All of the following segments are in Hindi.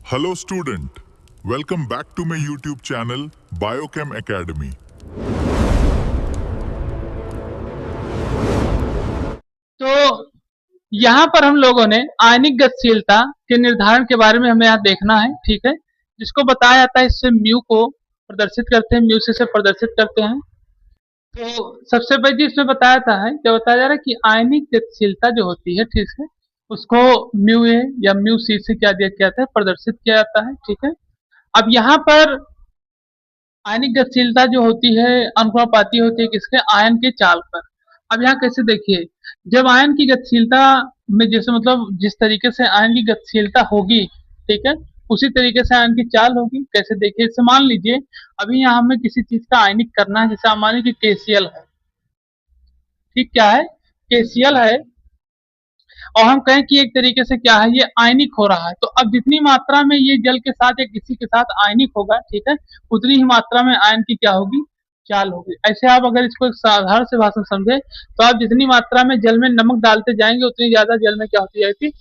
Hello student, welcome back to my YouTube channel Biochem Academy. तो यहाँ पर हम लोगों ने आयनिक गतिशीलता के निर्धारण के बारे में हमें यहाँ देखना है, ठीक है, जिसको बताया जाता है इससे म्यू को प्रदर्शित करते हैं, म्यू से प्रदर्शित करते हैं। तो सबसे पहले इसमें बताया जाता है, क्या बताया जा रहा है कि आयनिक गतिशीलता जो होती है, ठीक है, उसको म्यू ए या म्यू सी से क्या दिया जाता है, प्रदर्शित किया जाता है, ठीक है। अब यहाँ पर आयनिक गतिशीलता जो होती है अनुपाती होती है किसके, आयन के चाल पर। अब यहाँ कैसे देखिए, जब आयन की गतिशीलता में जैसे मतलब जिस तरीके से आयन की गतिशीलता होगी, ठीक है, उसी तरीके से आयन की चाल होगी। कैसे देखिए, इसे मान लीजिए अभी यहाँ हमें किसी चीज का आयनिक करना है, जैसे हम मान लीजिए केसीएल है, ठीक, क्या है, केसीएल है, और हम कहें कि एक तरीके से क्या है, ये आयनिक हो रहा है। तो अब जितनी मात्रा में ये जल के साथ या किसी के साथ आयनिक होगा, ठीक है, उतनी ही मात्रा में आयन की क्या होगी, चाल होगी। ऐसे आप अगर इसको एक साधारण से भाषा में समझे तो आप जितनी मात्रा में जल में नमक डालते जाएंगे उतनी ज्यादा जल में क्या होती जाएगी,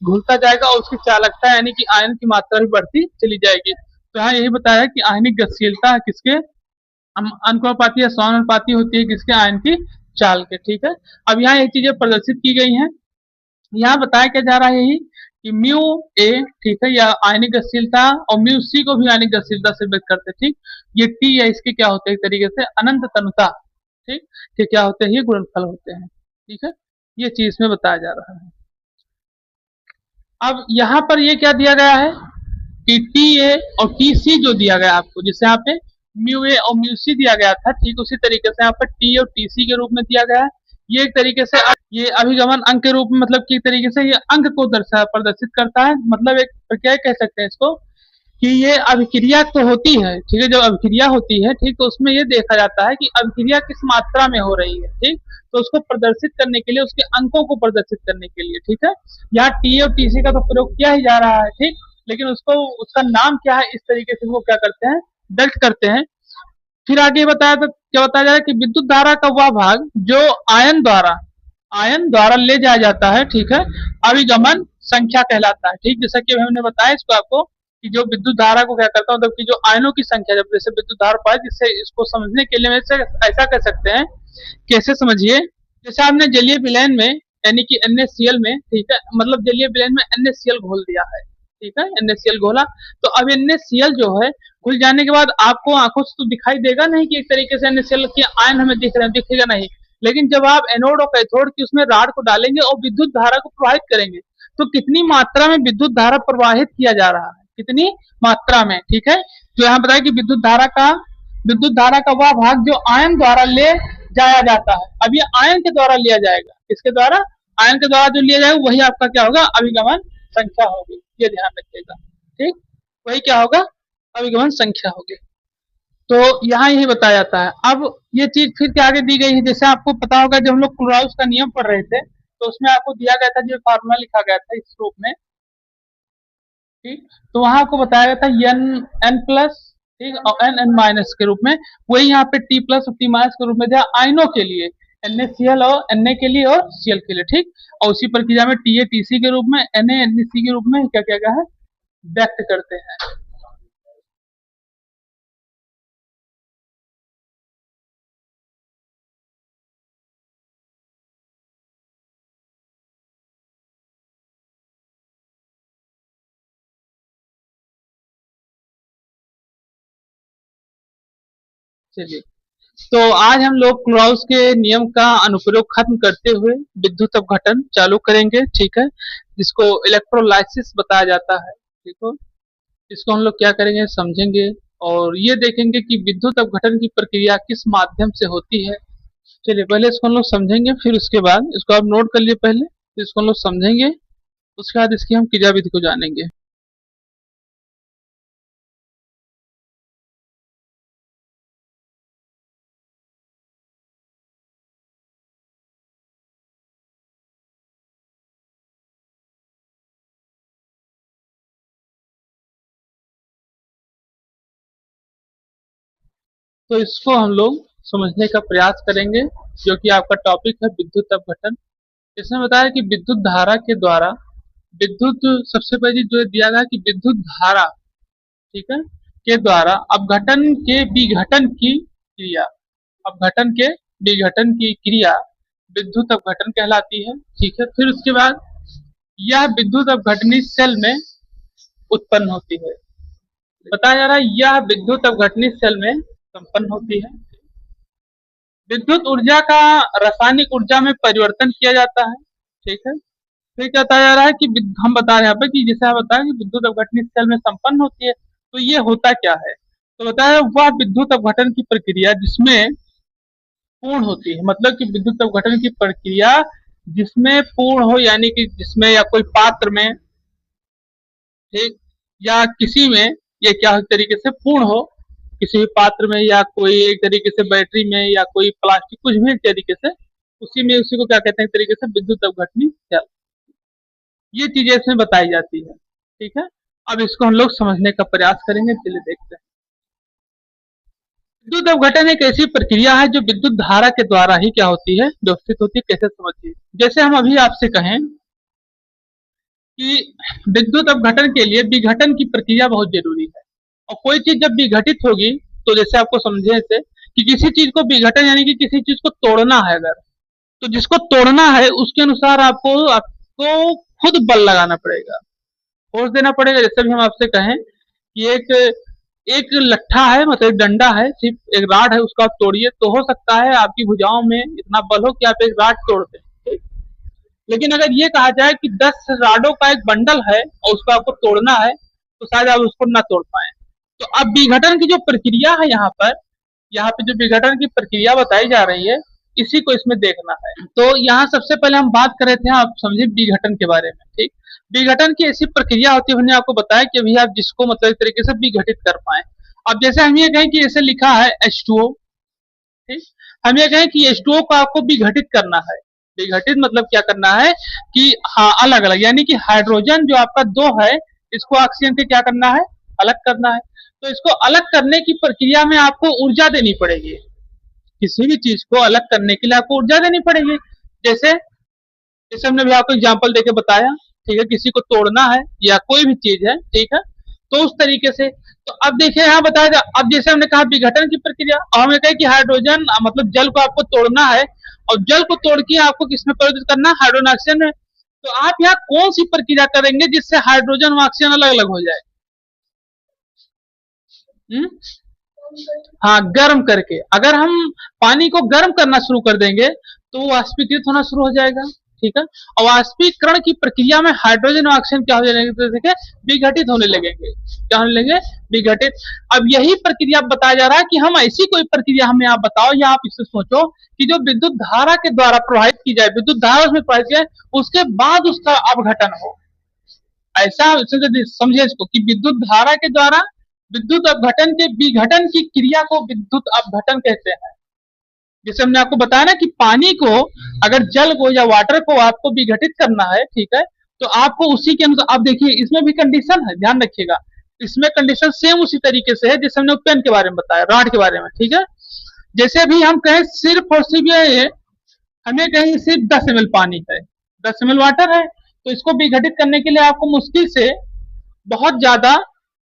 घुलता जाएगा, और उसकी चालकता यानी कि आयन की मात्रा भी बढ़ती चली जाएगी। तो यहाँ यही बताया कि आयनिक गतिशीलता किसके, अनुपाती या समानुपाती होती है किसके, आयन की चाल के, ठीक है। अब यहाँ ये चीजें प्रदर्शित की गई हैं। यहाँ बताया क्या जा रहा है यही कि म्यू ए, ठीक है, या आयनिक गतिशीलता, और म्यू सी को भी आयनिक गतिशीलता से व्यक्त करते हैं, ठीक। ये टी या इसके क्या होते हैं, एक तरीके से अनंत तनुता, ठीक, कि क्या होते हैं, ये गुणनफल होते हैं, ठीक है। ये चीज में बताया जा रहा है। अब यहाँ पर ये क्या दिया गया है कि टी ए और टी सी जो दिया गया आपको, जिससे यहाँ पे म्यू ए और म्यू सी दिया गया था, ठीक उसी तरीके से यहाँ पर टी और टी सी के रूप में दिया गया है। ये एक तरीके से ये अभिगमन अंक के रूप में, मतलब कि एक तरीके से ये अंक को प्रदर्शित करता है, मतलब एक क्या कह सकते हैं इसको कि ये अभिक्रिया तो होती है, ठीक है, जब अभिक्रिया होती है, ठीक, तो उसमें ये देखा जाता है कि अभिक्रिया किस मात्रा में हो रही है, ठीक, तो उसको प्रदर्शित करने के लिए, उसके अंकों को प्रदर्शित करने के लिए, ठीक है। यहाँ टी और टीसी का तो प्रयोग किया ही जा रहा है, ठीक, लेकिन उसको उसका नाम क्या है, इस तरीके से वो क्या करते हैं, दर्ज करते हैं। फिर आगे बताया तो क्या बताया जा रहा है कि विद्युत धारा का वह भाग जो आयन द्वारा ले जाया जाता है, ठीक है, अभिगमन संख्या कहलाता है, ठीक। जैसा कि हमने बताया इसको आपको कि जो विद्युत धारा को क्या करता है, मतलब कि जो आयनों की संख्या, जब जैसे विद्युत धारा पाए, जिससे इसको समझने के लिए ऐसा कह सकते हैं, कैसे समझिए, जैसे आपने जलीय विलयन में यानी कि NaCl में, ठीक है, मतलब जलीय विलयन में NaCl घोल दिया है, ठीक है, NaCl घोला, तो अब NaCl जो है घुल जाने के बाद आपको आंखों से तो दिखाई देगा नहीं कि एक तरीके से NaCl के आयन हमें दिख रहे हैं, दिखेगा नहीं। लेकिन जब आप एनोड और कैथोड की उसमें राड को डालेंगे और विद्युत धारा को प्रवाहित करेंगे, तो कितनी मात्रा में विद्युत धारा प्रवाहित किया जा रहा है, कितनी मात्रा में, ठीक है। तो यहाँ बताया कि विद्युत धारा का वह भाग जो आयन द्वारा ले जाया जाता है। अब ये आयन के द्वारा लिया जाएगा, किसके द्वारा, आयन के द्वारा जो लिया जाएगा वही आपका क्या होगा, अभिगमन संख्या होगी, ये ध्यान रखिएगा, ठीक, वही क्या होगा, अभिगमन संख्या होगी। तो यहाँ यही बताया जाता है। अब ये चीज फिर क्या आगे दी गई है, जैसे आपको पता होगा जब हम लोग क्लोराउस का नियम पढ़ रहे थे तो उसमें आपको दिया गया था, जो फार्मूला लिखा गया था इस रूप में, ठीक, तो वहां आपको बताया गया था एन एन प्लस, ठीक, और एन एन माइनस के रूप में, वही यहाँ पे टी प्लस और टी माइनस के रूप में दिया आयनों के लिए, NaCl और Na के लिए और Cl के लिए, ठीक, और उसी प्रक्रिया में TA TC के रूप में, Na NaC के रूप में क्या क्या गया है, व्यक्त करते हैं। चलिए, तो आज हम लोग क्लॉज के नियम का अनुप्रयोग खत्म करते हुए विद्युत अपघटन चालू करेंगे, ठीक है, जिसको इलेक्ट्रोलाइसिस बताया जाता है, ठीक है। इसको हम लोग क्या करेंगे, समझेंगे, और ये देखेंगे कि विद्युत अपघटन की प्रक्रिया किस माध्यम से होती है। चलिए, पहले इसको हम लोग समझेंगे, फिर उसके बाद इसको आप नोट कर लिए पहले, फिर इसको हम लोग समझेंगे, उसके बाद इसकी हम क्रियाविधि को जानेंगे। तो इसको हम लोग समझने का प्रयास करेंगे, जो कि आपका टॉपिक है विद्युत अपघटन। इसमें बताया कि विद्युत धारा के द्वारा विद्युत सबसे पहले जो दिया गया कि विद्युत धारा, ठीक है, के द्वारा अपघटन के विघटन की क्रिया, अपघटन के विघटन की क्रिया विद्युत अपघटन कहलाती है। ठीक है, फिर उसके बाद यह विद्युत अपघटनी सेल में उत्पन्न होती है। बताया जा रहा है यह विद्युत अपघटनी सेल में संपन्न होती है। विद्युत ऊर्जा का रासायनिक ऊर्जा में परिवर्तन किया जाता है। ठीक है, फिर क्या बताया जा रहा है कि हम बता रहे हैं यहाँ पे कि जैसे आप बताया कि विद्युत अपघटनी सेल में संपन्न होती है, तो ये होता क्या है? तो बताया वह विद्युत अपघटन की प्रक्रिया जिसमें पूर्ण होती है, मतलब कि विद्युत अपघटन की प्रक्रिया जिसमें पूर्ण हो, यानी कि जिसमें या कोई पात्र में, ठीक, या किसी में, ये क्या तरीके से पूर्ण हो, किसी भी पात्र में या कोई एक तरीके से बैटरी में या कोई प्लास्टिक, कुछ भी एक तरीके से उसी में, उसी को क्या कहते हैं एक तरीके से विद्युत अपघटनी सेल। ये चीजें इसमें बताई जाती है। ठीक है, अब इसको हम लोग समझने का प्रयास करेंगे, चलिए देखते हैं। विद्युत अपघटन एक ऐसी प्रक्रिया है जो विद्युत धारा के द्वारा ही क्या होती है, व्यवस्थित होती है। कैसे समझिए, जैसे हम अभी आपसे कहें कि विद्युत अपघटन के लिए विघटन की प्रक्रिया बहुत जरूरी है, और कोई चीज जब विघटित होगी, तो जैसे आपको समझे इसे कि किसी चीज को विघटन यानी कि किसी चीज को तोड़ना है अगर, तो जिसको तोड़ना है उसके अनुसार आपको आपको खुद बल लगाना पड़ेगा, फोर्स देना पड़ेगा। जैसे भी हम आपसे कहें कि एक लट्ठा है, मतलब एक डंडा है, सिर्फ एक राड है, उसको आप तोड़िए, तो हो सकता है आपकी भुजाओं में इतना बल हो कि आप एक राड तोड़ दें। लेकिन अगर ये कहा जाए कि 10 राडों का एक बंडल है और उसको आपको तोड़ना है, तो शायद आप उसको ना तोड़ पाए। तो अब विघटन की जो प्रक्रिया है यहाँ पे जो विघटन की प्रक्रिया बताई जा रही है, इसी को इसमें देखना है। तो यहाँ सबसे पहले हम बात कर रहे थे, आप समझे विघटन के बारे में। ठीक, विघटन की ऐसी प्रक्रिया होती है, मैंने आपको बताया कि अभी आप जिसको मतलब एक तरीके से विघटित कर पाए। अब जैसे हम ये कहें कि जैसे लिखा है H2O, ठीक, हम ये कहें कि H2O को आपको विघटित करना है। विघटित मतलब क्या करना है कि हाँ अलग अलग, यानी कि हाइड्रोजन जो आपका 2 है, इसको ऑक्सीजन से क्या करना है, अलग करना है। तो इसको अलग करने की प्रक्रिया में आपको ऊर्जा देनी पड़ेगी। किसी भी चीज को अलग करने के लिए आपको ऊर्जा देनी पड़ेगी। जैसे जैसे हमने भी आपको एग्जाम्पल देके बताया, ठीक है, किसी को तोड़ना है या कोई भी चीज है, ठीक है, तो उस तरीके से। तो अब देखिए यहाँ बताया जा, अब जैसे हमने कहा विघटन की प्रक्रिया, और हमने कहा कि हाइड्रोजन मतलब जल को आपको तोड़ना है, और जल को तोड़ के आपको किसमें परिवर्तित करना है, हाइड्रोजन ऑक्सीजन में। तो आप यहाँ कौन सी प्रक्रिया करेंगे जिससे हाइड्रोजन और ऑक्सीजन अलग अलग हो जाए? हाँ, गर्म करके। अगर हम पानी को गर्म करना शुरू कर देंगे तो वो वाष्पीकृत होना शुरू हो जाएगा। ठीक है, और वाष्पीकरण की प्रक्रिया में हाइड्रोजन और ऑक्सीजन क्या हो जाएंगे, विघटित होने लगेंगे। क्या होने लगेंगे, विघटित। अब यही प्रक्रिया बताया जा रहा है कि हम ऐसी कोई प्रक्रिया हमें आप बताओ, या आप इससे सोचो कि जो विद्युत धारा के द्वारा प्रवाहित की जाए, विद्युत धारा उसमें प्रवाहित की जाए, उसके बाद उसका अपघटन हो। ऐसा समझे इसको कि विद्युत धारा के द्वारा विद्युत अपघटन के विघटन की क्रिया को विद्युत अपघटन कहते हैं। जैसे हमने आपको बताया ना कि पानी को, अगर जल को या वाटर को आपको विघटित करना है, ठीक है, तो आपको उसी के अनुसार, आप देखिए इसमें भी कंडीशन है, ध्यान रखिएगा, इसमें कंडीशन सेम उसी तरीके से है जैसे हमने पेन के बारे में बताया, रॉड के बारे में। ठीक है, जैसे अभी हम कहें सिर्फ और सिर्फ हमें कहें सिर्फ 10 ml पानी है, 10 ml वाटर है, तो इसको विघटित करने के लिए आपको मुश्किल से बहुत ज्यादा,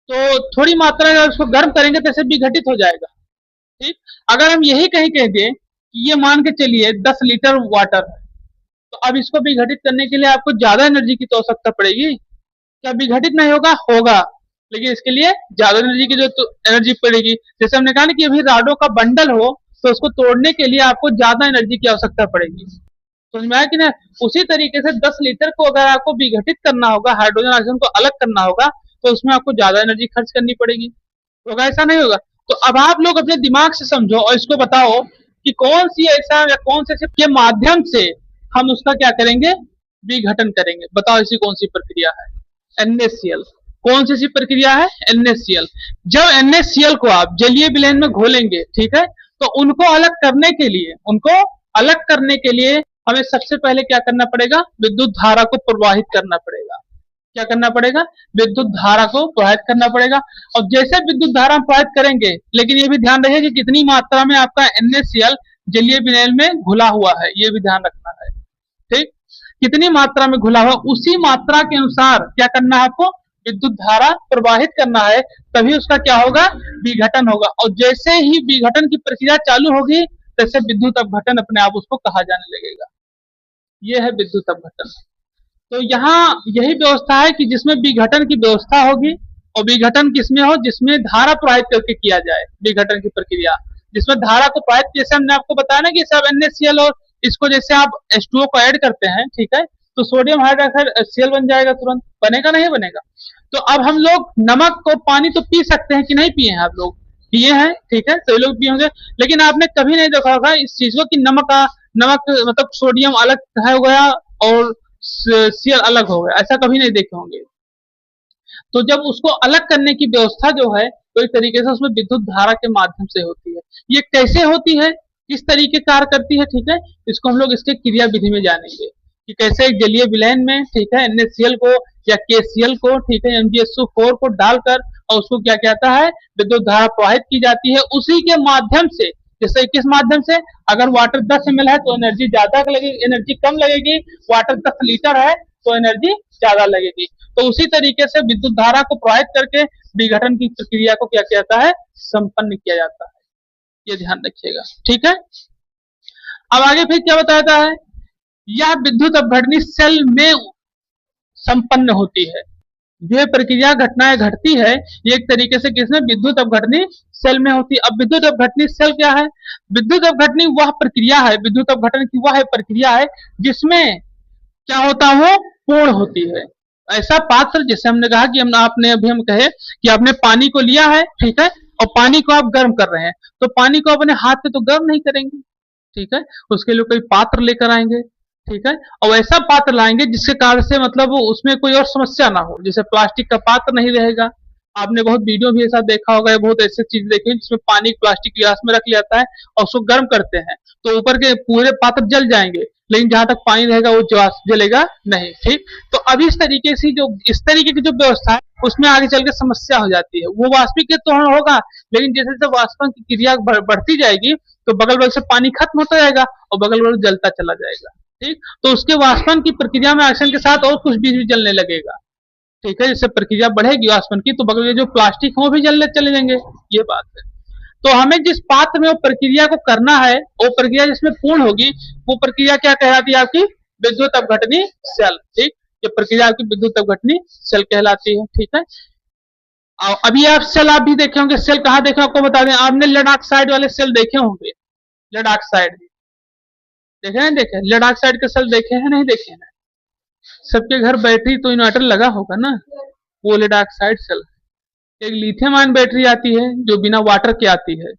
तो थोड़ी मात्रा अगर उसको गर्म करेंगे तो ऐसे विघटित हो जाएगा। ठीक, अगर हम यही कहीं कह दें कि ये मान के चलिए 10 लीटर वाटर है, तो अब इसको विघटित करने के लिए आपको ज्यादा एनर्जी की तो आवश्यकता पड़ेगी। क्या विघटित नहीं होगा? होगा, लेकिन इसके लिए ज्यादा एनर्जी की जो तो एनर्जी पड़ेगी। जैसे हमने कहा ना कि अभी राडों का बंडल हो, तो उसको तोड़ने के लिए आपको ज्यादा एनर्जी की आवश्यकता पड़ेगी। समझ में आया कि ना? उसी तरीके से 10 लीटर को अगर आपको विघटित करना होगा, हाइड्रोजन ऑक्सीजन को अलग करना होगा, तो उसमें आपको ज्यादा एनर्जी खर्च करनी पड़ेगी। होगा, ऐसा नहीं होगा? तो अब आप लोग अपने दिमाग से समझो और इसको बताओ कि कौन सी ऐसा या कौन से के माध्यम से हम उसका क्या करेंगे, विघटन करेंगे। बताओ ऐसी कौन सी प्रक्रिया है? NaCl। कौन सी प्रक्रिया है? NaCl। जब NaCl को आप जलीय विलयन में घोलेंगे, ठीक है, तो उनको अलग करने के लिए हमें सबसे पहले क्या करना पड़ेगा, विद्युत धारा को प्रवाहित करना पड़ेगा। क्या करना पड़ेगा? विद्युत धारा को प्रवाहित करना पड़ेगा। और जैसे विद्युत धारा प्रवाहित करेंगे, लेकिन ये भी ध्यान रहे कि कितनी मात्रा में आपका NaCl जलीय विलयन में घुला हुआ है, ये भी ध्यान रखना है। ठीक, कितनी मात्रा में घुला हुआ, उसी मात्रा के अनुसार क्या करना है आपको, विद्युत धारा प्रवाहित करना है, तभी उसका क्या होगा, विघटन होगा। और जैसे ही विघटन की प्रक्रिया चालू होगी तैसे विद्युत अपघटन अपने आप उसको कहा जाने लगेगा। ये है विद्युत अपघटन। तो यहाँ यही व्यवस्था है कि जिसमें विघटन की व्यवस्था होगी, और विघटन किसमें हो, जिसमें धारा प्रवाहित करके किया जाए विघटन की प्रक्रिया, जिसमें धारा को प्रवाहित, जैसे हमने आपको बताया ना कि सब NaCl, और इसको जैसे आप H2O को ऐड करते हैं, ठीक है, तो सोडियम हाइड्रोक्साइड Cl बन जाएगा, तुरंत बनेगा नहीं बनेगा। तो अब हम लोग नमक को पानी तो पी सकते हैं कि नहीं पिए हैं, आप लोग पिए हैं, ठीक है, सभी लोग पिए होंगे, लेकिन आपने कभी नहीं देखा होगा इस चीज को कि नमक मतलब सोडियम अलग हो गया और Cl अलग हो गया, ऐसा कभी नहीं देखे होंगे। तो जब उसको अलग करने की व्यवस्था जो है, तो एक तरीके से उसमें विद्युत धारा के माध्यम से होती है। ये कैसे होती है, किस तरीके कार्य करती है, ठीक है, इसको हम लोग इसके क्रिया विधि में जानेंगे कि कैसे एक जलीय विलयन में, ठीक है, NaCl को या KCl को, ठीक है, MgSO4 को डालकर और उसको क्या कहता है, विद्युत धारा प्रवाहित की जाती है उसी के माध्यम से। जैसे किस माध्यम से, अगर वाटर 10 ml है तो एनर्जी ज्यादा लगेगी, एनर्जी कम लगेगी, वाटर 10 लीटर है तो एनर्जी ज्यादा लगेगी। तो उसी तरीके से विद्युत धारा को प्रवाहित करके विघटन की प्रक्रिया को क्या कहता है, संपन्न किया जाता है। ये ध्यान रखिएगा, ठीक है। अब आगे फिर क्या बताता है, यह विद्युत अपघटनी सेल में संपन्न होती है। जो प्रक्रिया घटनाएं घटती है ये एक तरीके से किसमें, विद्युत अपघटनी सेल में होती है। अब विद्युत अपघटनी सेल क्या है, विद्युत अपघटनी वह प्रक्रिया है, विद्युत अपघटन की वह प्रक्रिया है जिसमें क्या होता है, पूर्ण होती है। ऐसा पात्र, जैसे हमने कहा कि हम कहे कि आपने पानी को लिया है, ठीक है, और पानी को आप गर्म कर रहे हैं, तो पानी को अपने हाथ से तो गर्म नहीं करेंगे, ठीक है, उसके लिए कोई पात्र लेकर आएंगे, ठीक है, और ऐसा पात्र लाएंगे जिसके कारण से मतलब उसमें कोई और समस्या ना हो। जैसे प्लास्टिक का पात्र नहीं रहेगा, आपने बहुत वीडियो भी ऐसा देखा होगा, बहुत ऐसी चीज देखी जिसमें पानी प्लास्टिक गिलास में रख लिया जाता है और उसको गर्म करते हैं, तो ऊपर के पूरे पात्र जल जाएंगे, लेकिन जहां तक पानी रहेगा वो जलेगा नहीं, ठीक। तो अभी इस तरीके की जो व्यवस्था है उसमें आगे चल के समस्या हो जाती है। वो वाष्पीकृत तो होगा, लेकिन जैसे जैसे वाष्पन की क्रिया बढ़ती जाएगी तो बगल बगल से पानी खत्म होता जाएगा और बगल बगल जलता चला जाएगा, ठीक। तो उसके वाष्पन की प्रक्रिया में एक्शन के साथ और कुछ भी जलने लगेगा, ठीक है, जैसे प्रक्रिया बढ़ेगी वाष्पन की तो बगल में जो प्लास्टिक है वो भी जलने चले जाएंगे, ये बात है। तो हमें जिस पात्र में वो प्रक्रिया को करना है, वो प्रक्रिया जिसमें पूर्ण होगी, वो प्रक्रिया क्या कहलाती है, आपकी विद्युत अपघटनी सेल, ठीक। ये प्रक्रिया आपकी विद्युत अपघटनी सेल कहलाती है, ठीक है। अभी आप सेल आप भी देखे होंगे, सेल कहाँ देखे आपको बता दें, आपने लेड ऑक्साइड वाले सेल देखे होंगे, लेड ऑक्साइड देखे हैं, देखे लेड ऑक्साइड के सेल देखे हैं, नहीं देखे हैं, सबके घर बैटरी तो इन्वर्टर लगा होगा ना, वो लेड ऑक्साइड सेल। एक लिथियम आयन बैटरी आती है जो बिना वाटर के आती है,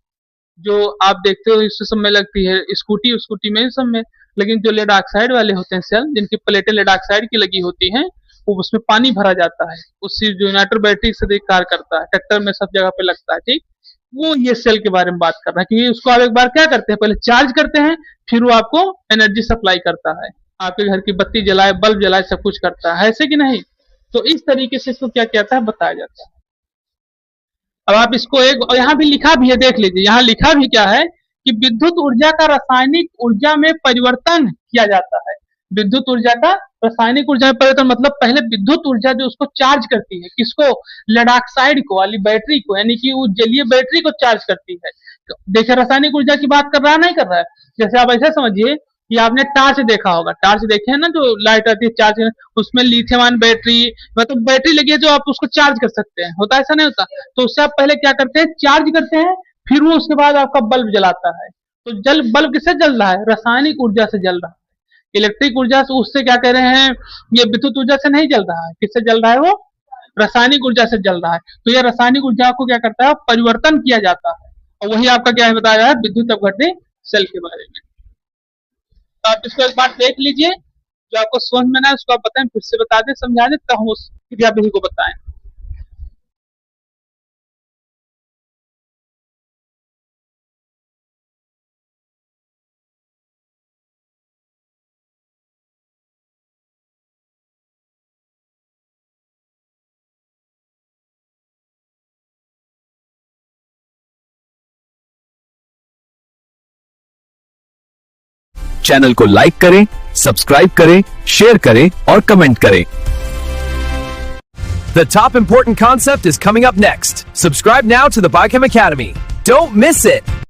जो आप देखते हो इस सब में लगती है, स्कूटी में सब में, लेकिन जो लेड ऑक्साइड वाले होते हैं सेल, जिनकी प्लेटें लेड ऑक्साइड की लगी होती हैं, वो उसमें पानी भरा जाता है, उससे जो इन्वर्टर बैटरी से कार्य करता है, ट्रैक्टर में सब जगह पे लगता है, ठीक। वो ये सेल के बारे में बात कर रहा है, क्योंकि उसको आप एक बार क्या करते हैं, पहले चार्ज करते हैं, फिर वो आपको एनर्जी सप्लाई करता है, आपके घर की बत्ती जलाए, बल्ब जलाए, सब कुछ करता है, ऐसे कि नहीं। तो इस तरीके से इसको क्या कहता है, बताया जाता है। अब आप इसको एक, और यहाँ भी लिखा भी है, देख लीजिए, यहाँ लिखा भी क्या है कि विद्युत ऊर्जा का रासायनिक ऊर्जा में परिवर्तन किया जाता है। विद्युत ऊर्जा का रासायनिक ऊर्जा में परिवर्तन मतलब पहले विद्युत ऊर्जा जो उसको चार्ज करती है, किसको, लेड ऑक्साइड को, वाली बैटरी को, यानी कि वो जलीय बैटरी को चार्ज करती है। देखिए रासायनिक ऊर्जा की बात कर रहा है, नहीं कर रहा है। जैसे आप ऐसा समझिए कि आपने टार्च देखा होगा, टार्च देखे हैं ना, जो लाइट आती है चार्ज, उसमें लिथियम आयन बैटरी, मतलब बैटरी लगी है जो आप उसको चार्ज कर सकते हैं, होता है, ऐसा नहीं होता। तो उससे आप पहले क्या करते हैं, चार्ज करते हैं, फिर वो उसके बाद आपका बल्ब जलाता है। तो बल्ब किससे जल रहा है, रासायनिक ऊर्जा से जल रहा है। इलेक्ट्रिक ऊर्जा से, उससे क्या कह रहे हैं, ये विद्युत ऊर्जा से नहीं जल रहा है, किससे जल रहा है, वो रासायनिक ऊर्जा से जल रहा है। तो यह रासायनिक ऊर्जा को क्या करता है, परिवर्तन किया जाता है, और वही आपका क्या है बताया है, विद्युत अपघटनी सेल के बारे में। तो आप इसको एक बार देख लीजिए, जो आपको समझ में ना है उसको आप बताएं, फिर से बता दें, समझा दें, तब हम उस क्रिया विधि को बताएं। चैनल को लाइक करें, सब्सक्राइब करें, शेयर करें और कमेंट करें। The top important concept is coming up next. Subscribe now to the Biochem Academy. Don't miss it.